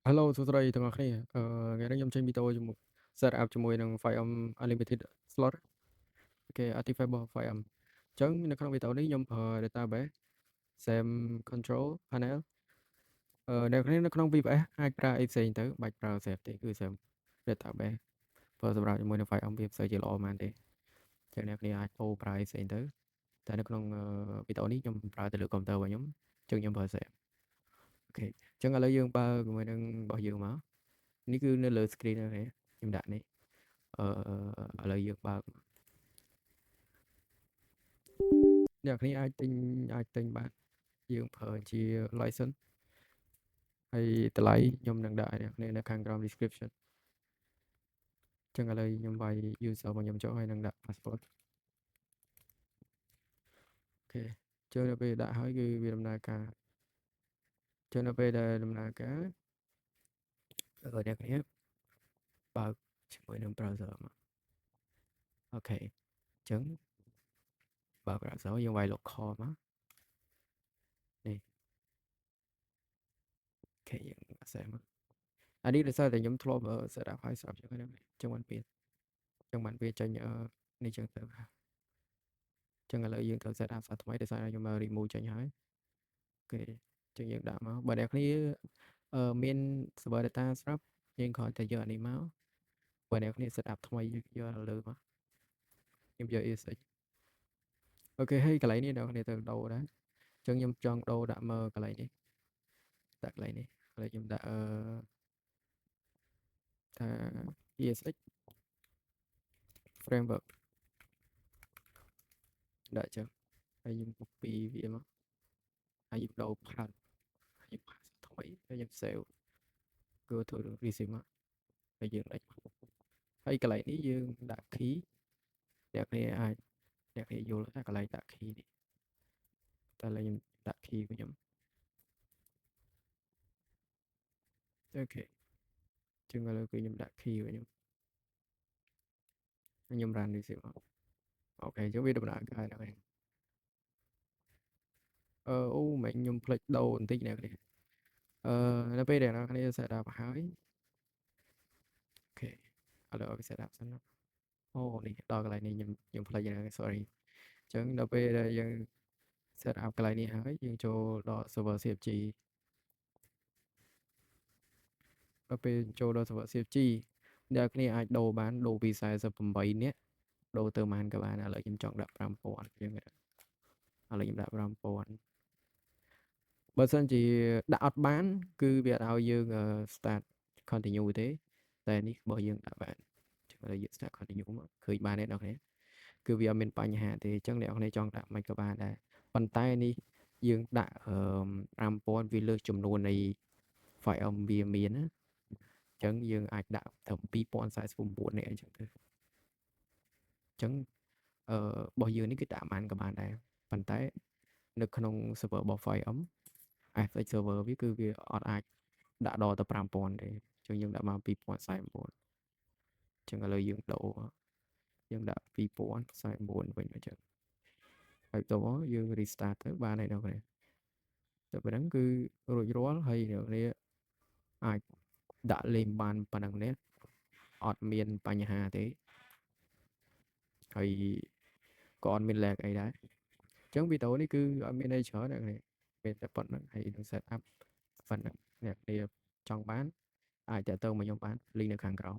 Hello សួស្តីទាំងអស់គ្នាថ្ងៃនេះខ្ញុំចេញវីដេអូជាមួយ set up ជាមួយនឹង 5M Unlimited slot គេ Artifact របស់ 5M អញ្ចឹងនៅក្នុងវីដេអូនេះខ្ញុំប្រើ database SAM control panel អ្នកគ្នានៅក្នុង VPS អាចប្រើអីផ្សេងទៅបាច់ប្រើ SAM ទេគឺ SAM database ប្រើសម្រាប់ជាមួយនឹង 5M វាផ្សេងជាល្អមែនទេអញ្ចឹងអ្នកគ្នាអាចអូប្រើអីផ្សេងទៅតែនៅក្នុងវីដេអូនេះខ្ញុំប្រើទៅលើកុំព្យូទ័ររបស់ខ្ញុំអញ្ចឹងខ្ញុំប្រើ SAM អូខេអញ្ចឹងឥឡូវយើងបើជាមួយនឹងរបស់យើងមកនេះគឺនៅលើ screen នេះខ្ញុំដាក់នេះឥឡូវយើងបើកអ្នកគ្នាអាចទិញបានយើងប្រើជា license ហើយតម្លៃខ្ញុំនឹងដាក់ឲ្យអ្នកគ្នានៅខាងក្រោម description អញ្ចឹងឥឡូវខ្ញុំវាយ user របស់ខ្ញុំចុះហើយនឹងដាក់ password អូខេជឿនៅពេលដាក់ហើយគឺវាដំណើរការជឿនៅពេលដែលដំណើរការអ្នកគ្នាបើកជាមួយនឹង browser មកអូខេអញ្ចឹងបើក browser យើងវាយ local មកនេះអូខេយើង access មកអានេះដោយសារតែខ្ញុំធ្លាប់set up ហើយស្រាប់ចឹងហ្នឹងអញ្ចឹងបានវាចេញនេះចឹងទៅចឹងឥឡូវយើងត្រូវ set up សារថ្មីដោយសារខ្ញុំ remove ចេញហើយអូខេចឹងយើងដាក់មកបើអ្នកគ្នាមាន server data ស្រាប់យើងគ្រាន់តែយកអានេះមកបើអ្នកគ្នា set up ថ្មីយកលើមកខ្ញុំយក ESX អូខេហើយកន្លែងនេះអ្នកគ្នាត្រូវដូរដែរចឹងខ្ញុំចង់ដូរដាក់មកកន្លែងនេះដាក់កន្លែងនេះឥឡូវខ្ញុំដាក់ថា ESX framework ដាក់ចឹងហើយខ្ញុំ copy វាមកហើយខ្ញុំដូរ path ខ្ញុំផាសថ្មីហើយខ្ញុំ save go to receive មកហើយយើងដាច់ហើយកន្លែងនេះយើងដាក់ key អ្នកគ្នាយល់ថាកន្លែងដាក់ key នេះតែឥឡូវខ្ញុំដាក់ key củaខ្ញុំអូខេចឹងឥឡូវគឺខ្ញុំដាក់ key củaខ្ញុំ run receive មកអូខេចឹងវាដំណើរការដល់ហើយអូមិនខ្ញុំភ្លេចដូរបន្តិចអ្នកគ្នានៅពេលដែលអ្នកគ្នា set up ហើយអូខេឥឡូវឲ្យ set up សិនណាអូនេះដល់កន្លែងនេះខ្ញុំភ្លេចហើយ sorry ចឹងដល់ពេលដែលយើង set up កន្លែងនេះហើយយើងចូលដល់ server CFG ដល់ពេលចូលដល់ server CFG អ្នកគ្នាអាចដូរបានដូរពី48នាក់ដូរទៅប៉ុន្មានក៏បានឥឡូវខ្ញុំចង់ដាក់5000យើងឥឡូវខ្ញុំដាក់5000បើសិនជាដាក់អត់បានគឺវាអត់ឲ្យយើង start continue ទេតែនេះរបស់យើងដាក់បានចឹងឥឡូវយើង start continue មកឃើញបានទេអ្នកគ្នាគឺវាអត់មានបញ្ហាទេអញ្ចឹងអ្នកគ្នាចង់ដាក់មិនក៏បានដែរប៉ុន្តែនេះយើងដាក់5000វាលើសចំនួននៃ file វាមានណាអញ្ចឹងយើងអាចដាក់ត្រឹម2049នេះអីចឹងទៅអញ្ចឹងរបស់យើងនេះគឺដាក់បានក៏បានដែរប៉ុន្តែនៅក្នុង server របស់ 5M FX server វាគឺវាអត់អាចដាក់ដល់ទៅ5000ទេអញ្ចឹងយើងដាក់មក2049អញ្ចឹងឥឡូវយើងដូរយើងដាក់2049វិញអញ្ចឹងហើយតោះយើង restart ទៅបានហើយដល់គ្នាតែប៉ុណ្្នឹងគឺរួចរាល់ហើយអ្នកនាងអាចដាក់លេងបានប៉ុណ្្នឹងនេះអត់មានបញ្ហាទេហើយក៏អត់មាន lag អីដែរអញ្ចឹងវីដេអូនេះគឺអត់មានអីច្រើនអ្នកនាងមានតែប៉ុណ្្នឹងហើយនឹង set up ប៉ុណ្្នឹងអ្នកនាងចង់បានអាចតាក់ទងមកខ្ញុំបាន link នៅខាងក្រោម